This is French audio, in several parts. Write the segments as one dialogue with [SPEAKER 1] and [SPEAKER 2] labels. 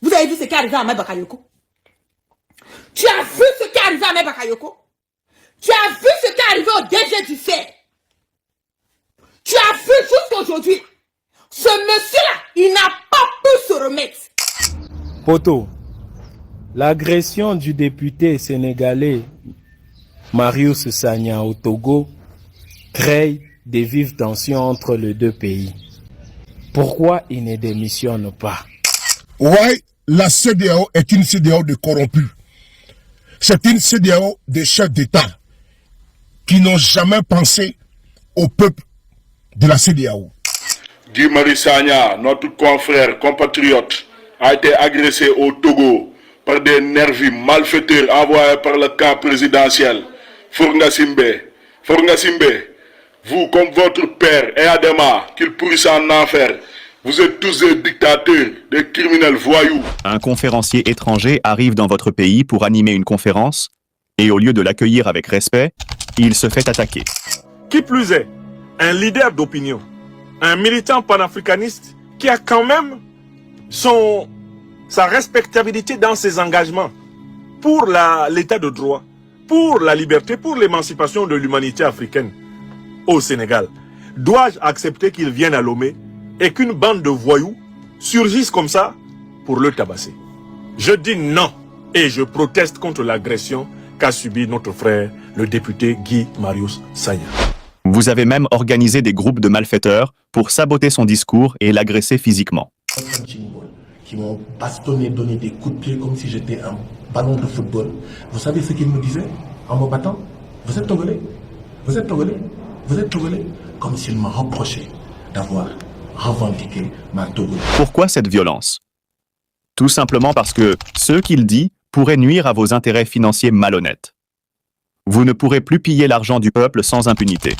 [SPEAKER 1] Vous avez vu ce qui est arrivé à Ahmed Bakayoko? Tu as vu ce qui est arrivé à Ahmed Bakayoko? Tu as vu ce qui est arrivé au DG du CER? Tu as vu jusqu'aujourd'hui? Ce monsieur-là, il n'a pas pu se remettre.
[SPEAKER 2] Poto, l'agression du député sénégalais Marius Sagna au Togo crée des vives tensions entre les deux pays. Pourquoi il ne démissionne pas?
[SPEAKER 3] Ouais, la CEDEAO est une CEDEAO de corrompus. C'est une CEDEAO de chefs d'État qui n'ont jamais pensé au peuple de la CEDEAO.
[SPEAKER 4] Guy Marius Sagna, notre confrère, compatriote, a été agressé au Togo par des nervis malfaiteurs envoyés par le camp présidentiel. Fourga Simbe, vous comme votre père et Adema, qu'il pourrisse en enfer, vous êtes tous des dictateurs, des criminels voyous.
[SPEAKER 5] Un conférencier étranger arrive dans votre pays pour animer une conférence et au lieu de l'accueillir avec respect, il se fait attaquer.
[SPEAKER 6] Qui plus est, un leader d'opinion, un militant panafricaniste qui a quand même sa respectabilité dans ses engagements pour l'état de droit, pour la liberté, pour l'émancipation de l'humanité africaine au Sénégal. Dois-je accepter qu'il vienne à Lomé et qu'une bande de voyous surgisse comme ça pour le tabasser? Je dis non et je proteste contre l'agression qu'a subi notre frère, le député Guy Marius Sagna.
[SPEAKER 5] Vous avez même organisé des groupes de malfaiteurs pour saboter son discours et l'agresser physiquement.
[SPEAKER 7] Qui m'ont bastonné, donné des coups de pied comme si j'étais un ballon de football. Vous savez ce qu'ils me disaient en me battant? Vous êtes togolais? Vous êtes togolais? Vous êtes togolais? Comme s'ils m'ont reproché d'avoir revendiqué ma Togo.
[SPEAKER 5] Pourquoi cette violence? Tout simplement parce que ce qu'il dit pourrait nuire à vos intérêts financiers malhonnêtes. Vous ne pourrez plus piller l'argent du peuple sans impunité.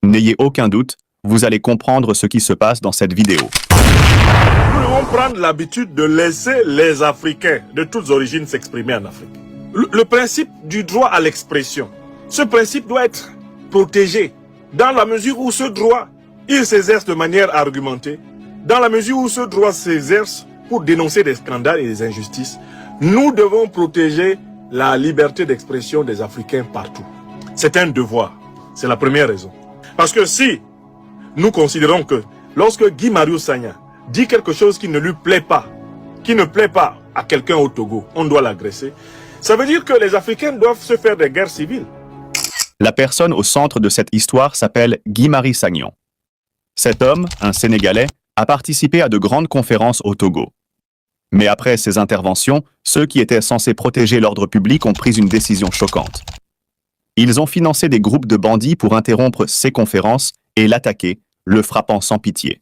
[SPEAKER 5] N'ayez aucun doute, vous allez comprendre ce qui se passe dans cette vidéo.
[SPEAKER 6] Nous devons prendre l'habitude de laisser les Africains de toutes origines s'exprimer en Afrique. Le principe du droit à l'expression, ce principe doit être protégé dans la mesure où ce droit, il s'exerce de manière argumentée, dans la mesure où ce droit s'exerce pour dénoncer des scandales et des injustices. Nous devons protéger la liberté d'expression des Africains partout. C'est un devoir. C'est la première raison. Parce que si nous considérons que lorsque Guy Marius Sagna dit quelque chose qui ne lui plaît pas, qui ne plaît pas à quelqu'un au Togo, on doit l'agresser, ça veut dire que les Africains doivent se faire des guerres civiles.
[SPEAKER 5] La personne au centre de cette histoire s'appelle Guy Marius Sagna. Cet homme, un Sénégalais, a participé à de grandes conférences au Togo. Mais après ces interventions, ceux qui étaient censés protéger l'ordre public ont pris une décision choquante. Ils ont financé des groupes de bandits pour interrompre ces conférences et l'attaquer, le frappant sans pitié.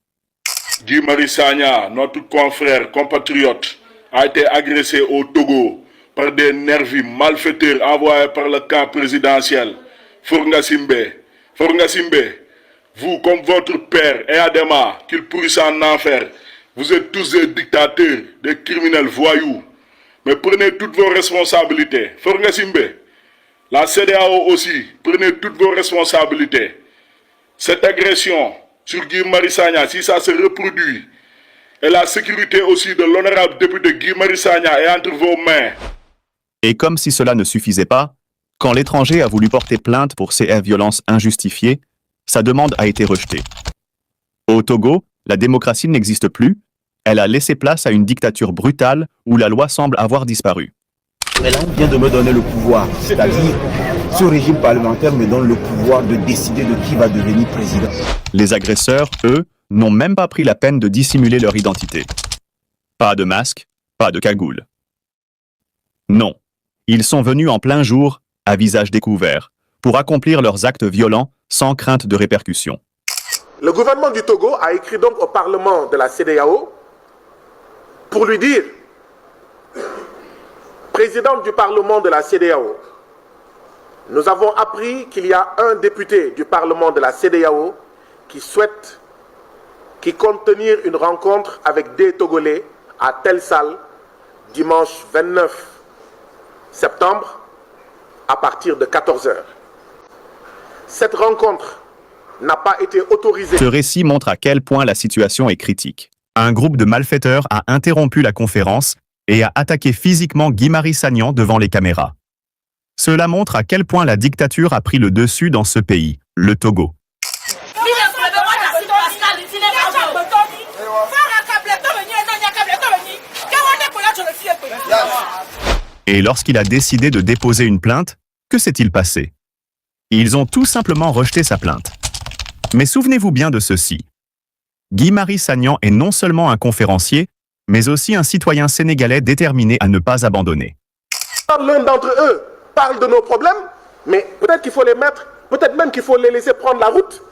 [SPEAKER 4] Guy Marius Sagna, notre confrère, compatriote, a été agressé au Togo par des nervis malfaiteurs envoyés par le camp présidentiel. Fourga Simbe, vous comme votre père et Adema, qu'il pourrisse en enfer, vous êtes tous des dictateurs, des criminels voyous. Mais prenez toutes vos responsabilités. Fourga Simbe, la CEDEAO aussi, prenez toutes vos responsabilités. Cette agression sur Guy Marius Sagna, si ça se reproduit, et la sécurité aussi de l'honorable député Guy Marius Sagna est entre vos mains.
[SPEAKER 5] Et comme si cela ne suffisait pas, quand l'étranger a voulu porter plainte pour ces violences injustifiées, sa demande a été rejetée. Au Togo, la démocratie n'existe plus, elle a laissé place à une dictature brutale où la loi semble avoir disparu.
[SPEAKER 8] Elle vient de me donner le pouvoir, c'est-à-dire ce régime parlementaire me donne le pouvoir de décider de qui va devenir président.
[SPEAKER 5] Les agresseurs, eux, n'ont même pas pris la peine de dissimuler leur identité. Pas de masque, pas de cagoule. Non, ils sont venus en plein jour, à visage découvert, pour accomplir leurs actes violents sans crainte de répercussions.
[SPEAKER 9] Le gouvernement du Togo a écrit donc au Parlement de la CEDEAO pour lui dire: Président du Parlement de la CEDEAO, nous avons appris qu'il y a un député du Parlement de la CEDEAO qui compte tenir une rencontre avec des Togolais à telle salle dimanche 29 septembre à partir de 14 h. Cette rencontre n'a pas été autorisée.
[SPEAKER 5] Ce récit montre à quel point la situation est critique. Un groupe de malfaiteurs a interrompu la conférence et a attaqué physiquement Guy-Marie Sagnan devant les caméras. Cela montre à quel point la dictature a pris le dessus dans ce pays, le Togo. Et lorsqu'il a décidé de déposer une plainte, que s'est-il passé? Ils ont tout simplement rejeté sa plainte. Mais souvenez-vous bien de ceci. Guy-Marie Sagnan est non seulement un conférencier, mais aussi un citoyen sénégalais déterminé à ne pas abandonner.
[SPEAKER 9] L'un d'entre eux parle de nos problèmes, mais peut-être qu'il faut les mettre, peut-être même qu'il faut les laisser prendre la route.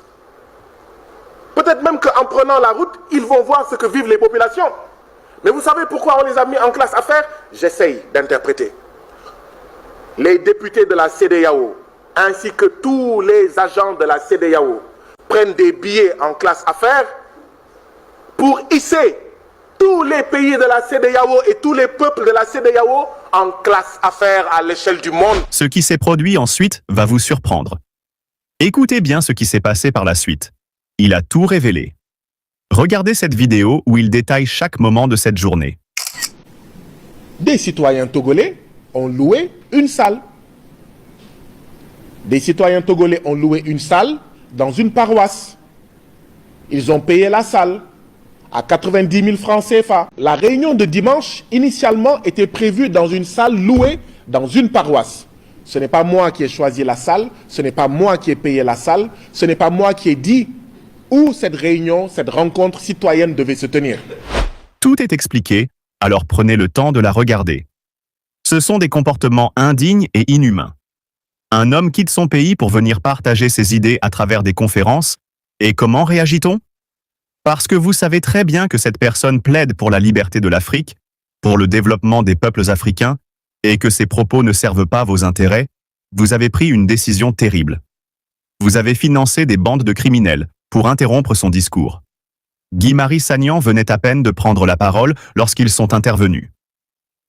[SPEAKER 9] Peut-être même qu'en prenant la route, ils vont voir ce que vivent les populations. Mais vous savez pourquoi on les a mis en classe affaires? J'essaye d'interpréter. Les députés de la CEDEAO, ainsi que tous les agents de la CEDEAO, prennent des billets en classe affaires pour hisser tous les pays de la CEDEAO et tous les peuples de la CEDEAO en classe affaires à l'échelle du monde.
[SPEAKER 5] Ce qui s'est produit ensuite va vous surprendre. Écoutez bien ce qui s'est passé par la suite. Il a tout révélé. Regardez cette vidéo où il détaille chaque moment de cette journée.
[SPEAKER 9] Des citoyens togolais ont loué une salle. Des citoyens togolais ont loué une salle dans une paroisse. Ils ont payé la salle à 90 000 francs CFA. La réunion de dimanche, initialement, était prévue dans une salle louée dans une paroisse. Ce n'est pas moi qui ai choisi la salle, ce n'est pas moi qui ai payé la salle, ce n'est pas moi qui ai dit où cette réunion, cette rencontre citoyenne devait se tenir.
[SPEAKER 5] Tout est expliqué, alors prenez le temps de la regarder. Ce sont des comportements indignes et inhumains. Un homme quitte son pays pour venir partager ses idées à travers des conférences, et comment réagit-on? Parce que vous savez très bien que cette personne plaide pour la liberté de l'Afrique, pour le développement des peuples africains, et que ses propos ne servent pas vos intérêts, vous avez pris une décision terrible. Vous avez financé des bandes de criminels pour interrompre son discours. Guy-Marie Sagnan venait à peine de prendre la parole lorsqu'ils sont intervenus.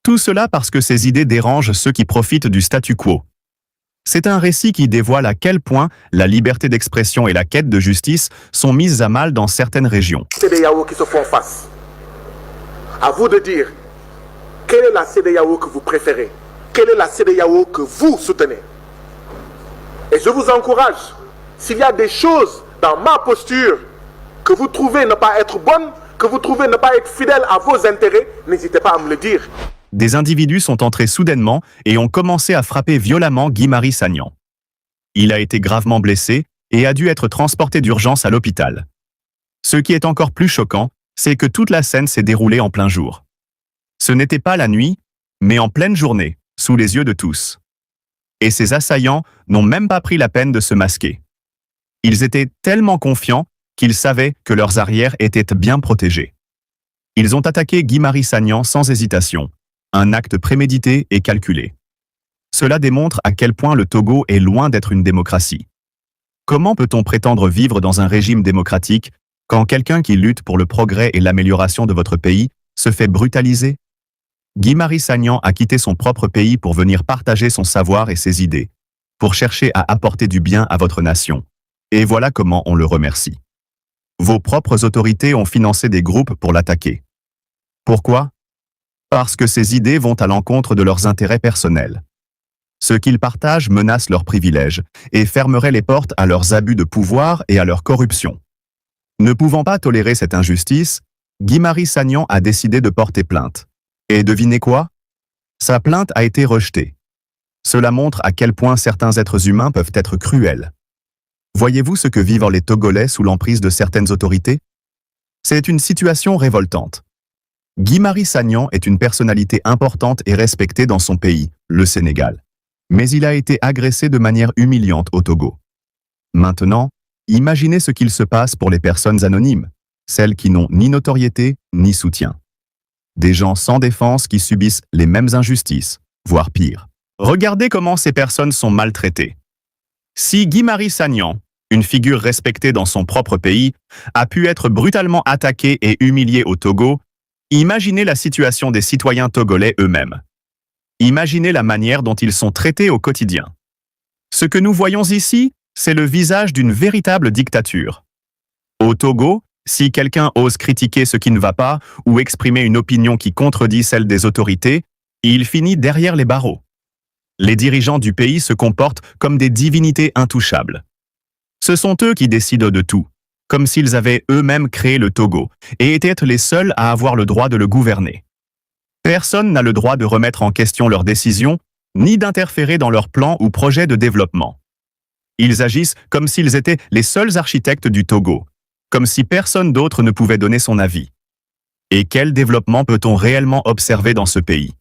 [SPEAKER 5] Tout cela parce que ses idées dérangent ceux qui profitent du statu quo. C'est un récit qui dévoile à quel point la liberté d'expression et la quête de justice sont mises à mal dans certaines régions.
[SPEAKER 9] CEDEAO qui se font face. À vous de dire, quelle est la CEDEAO que vous préférez? Quelle est la CEDEAO que vous soutenez? Et je vous encourage, s'il y a des choses dans ma posture que vous trouvez ne pas être bonnes, que vous trouvez ne pas être fidèles à vos intérêts, n'hésitez pas à me le dire.
[SPEAKER 5] Des individus sont entrés soudainement et ont commencé à frapper violemment Guy-Marie Sagnan. Il a été gravement blessé et a dû être transporté d'urgence à l'hôpital. Ce qui est encore plus choquant, c'est que toute la scène s'est déroulée en plein jour. Ce n'était pas la nuit, mais en pleine journée, sous les yeux de tous. Et ces assaillants n'ont même pas pris la peine de se masquer. Ils étaient tellement confiants qu'ils savaient que leurs arrières étaient bien protégés. Ils ont attaqué Guy-Marie Sagnan sans hésitation. Un acte prémédité et calculé. Cela démontre à quel point le Togo est loin d'être une démocratie. Comment peut-on prétendre vivre dans un régime démocratique quand quelqu'un qui lutte pour le progrès et l'amélioration de votre pays se fait brutaliser? Guy-Marie Sagnan a quitté son propre pays pour venir partager son savoir et ses idées, pour chercher à apporter du bien à votre nation. Et voilà comment on le remercie. Vos propres autorités ont financé des groupes pour l'attaquer. Pourquoi? Parce que ces idées vont à l'encontre de leurs intérêts personnels. Ce qu'ils partagent menace leurs privilèges et fermerait les portes à leurs abus de pouvoir et à leur corruption. Ne pouvant pas tolérer cette injustice, Guy-Marie Sagnan a décidé de porter plainte. Et devinez quoi? Sa plainte a été rejetée. Cela montre à quel point certains êtres humains peuvent être cruels. Voyez-vous ce que vivent les Togolais sous l'emprise de certaines autorités? C'est une situation révoltante. Guy-Marie Sagnan est une personnalité importante et respectée dans son pays, le Sénégal. Mais il a été agressé de manière humiliante au Togo. Maintenant, imaginez ce qu'il se passe pour les personnes anonymes, celles qui n'ont ni notoriété ni soutien. Des gens sans défense qui subissent les mêmes injustices, voire pire. Regardez comment ces personnes sont maltraitées. Si Guy-Marie Sagnan, une figure respectée dans son propre pays, a pu être brutalement attaqué et humilié au Togo, imaginez la situation des citoyens togolais eux-mêmes. Imaginez la manière dont ils sont traités au quotidien. Ce que nous voyons ici, c'est le visage d'une véritable dictature. Au Togo, Si quelqu'un ose critiquer ce qui ne va pas ou exprimer une opinion qui contredit celle des autorités, il finit derrière les barreaux. Les dirigeants du pays se comportent comme des divinités intouchables. Ce sont eux qui décident de tout, comme s'ils avaient eux-mêmes créé le Togo et étaient les seuls à avoir le droit de le gouverner. Personne n'a le droit de remettre en question leurs décisions, ni d'interférer dans leurs plans ou projets de développement. Ils agissent comme s'ils étaient les seuls architectes du Togo, comme si personne d'autre ne pouvait donner son avis. Et quel développement peut-on réellement observer dans ce pays?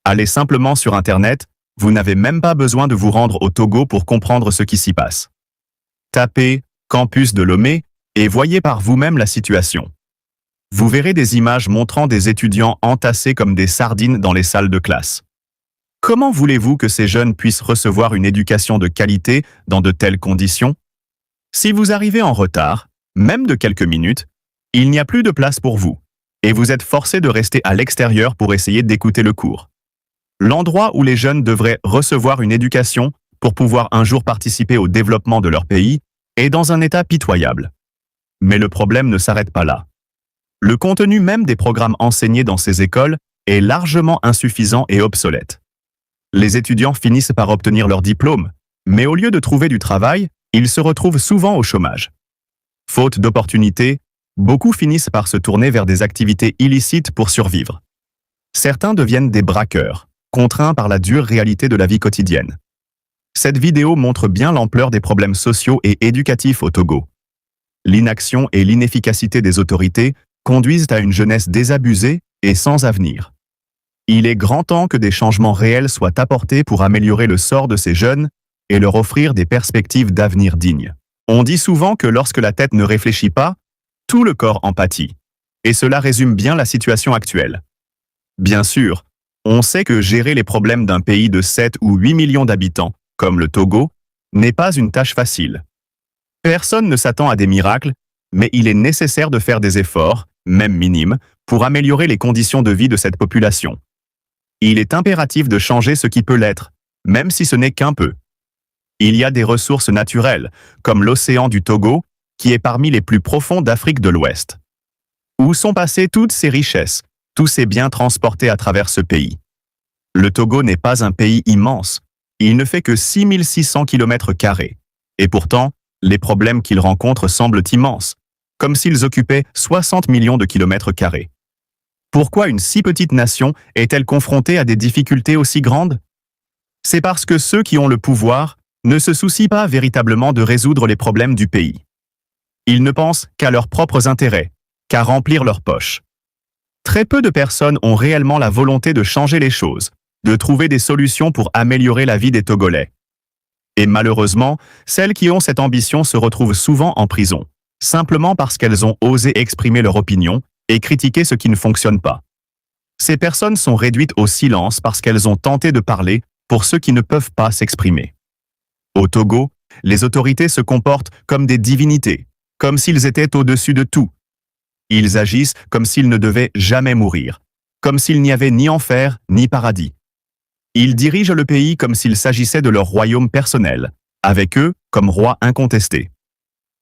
[SPEAKER 5] Allez simplement sur Internet, vous n'avez même pas besoin de vous rendre au Togo pour comprendre ce qui s'y passe. Tapez « Campus de Lomé » et voyez par vous-même la situation. Vous verrez des images montrant des étudiants entassés comme des sardines dans les salles de classe. Comment voulez-vous que ces jeunes puissent recevoir une éducation de qualité dans de telles conditions? Si vous arrivez en retard, même de quelques minutes, il n'y a plus de place pour vous, et vous êtes forcé de rester à l'extérieur pour essayer d'écouter le cours. L'endroit où les jeunes devraient recevoir une éducation pour pouvoir un jour participer au développement de leur pays est dans un état pitoyable. Mais le problème ne s'arrête pas là. Le contenu même des programmes enseignés dans ces écoles est largement insuffisant et obsolète. Les étudiants finissent par obtenir leur diplôme, mais au lieu de trouver du travail, ils se retrouvent souvent au chômage. Faute d'opportunités, beaucoup finissent par se tourner vers des activités illicites pour survivre. Certains deviennent des braqueurs, contraints par la dure réalité de la vie quotidienne. Cette vidéo montre bien l'ampleur des problèmes sociaux et éducatifs au Togo. L'inaction et l'inefficacité des autorités conduisent à une jeunesse désabusée et sans avenir. Il est grand temps que des changements réels soient apportés pour améliorer le sort de ces jeunes et leur offrir des perspectives d'avenir dignes. On dit souvent que lorsque la tête ne réfléchit pas, tout le corps en pâtit. Et cela résume bien la situation actuelle. Bien sûr, on sait que gérer les problèmes d'un pays de 7 ou 8 millions d'habitants, comme le Togo, n'est pas une tâche facile. Personne ne s'attend à des miracles, mais il est nécessaire de faire des efforts, même minimes, pour améliorer les conditions de vie de cette population. Il est impératif de changer ce qui peut l'être, même si ce n'est qu'un peu. Il y a des ressources naturelles, comme l'océan du Togo, qui est parmi les plus profonds d'Afrique de l'Ouest. Où sont passées toutes ces richesses, tous ces biens transportés à travers ce pays? Le Togo n'est pas un pays immense, il ne fait que 6600 km², et pourtant, les problèmes qu'il rencontre semblent immenses, comme s'ils occupaient 60 millions de km². Pourquoi une si petite nation est-elle confrontée à des difficultés aussi grandes? C'est parce que ceux qui ont le pouvoir ne se soucient pas véritablement de résoudre les problèmes du pays. Ils ne pensent qu'à leurs propres intérêts, qu'à remplir leurs poches. Très peu de personnes ont réellement la volonté de changer les choses, de trouver des solutions pour améliorer la vie des Togolais. Et malheureusement, celles qui ont cette ambition se retrouvent souvent en prison, simplement parce qu'elles ont osé exprimer leur opinion et critiquer ce qui ne fonctionne pas. Ces personnes sont réduites au silence parce qu'elles ont tenté de parler pour ceux qui ne peuvent pas s'exprimer. Au Togo, les autorités se comportent comme des divinités, comme s'ils étaient au-dessus de tout. Ils agissent comme s'ils ne devaient jamais mourir, comme s'il n'y avait ni enfer ni paradis. Ils dirigent le pays comme s'il s'agissait de leur royaume personnel, avec eux comme rois incontestés.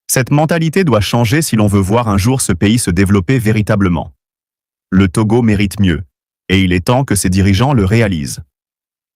[SPEAKER 5] Cette mentalité doit changer si l'on veut voir un jour ce pays se développer véritablement. Le Togo mérite mieux, et il est temps que ses dirigeants le réalisent.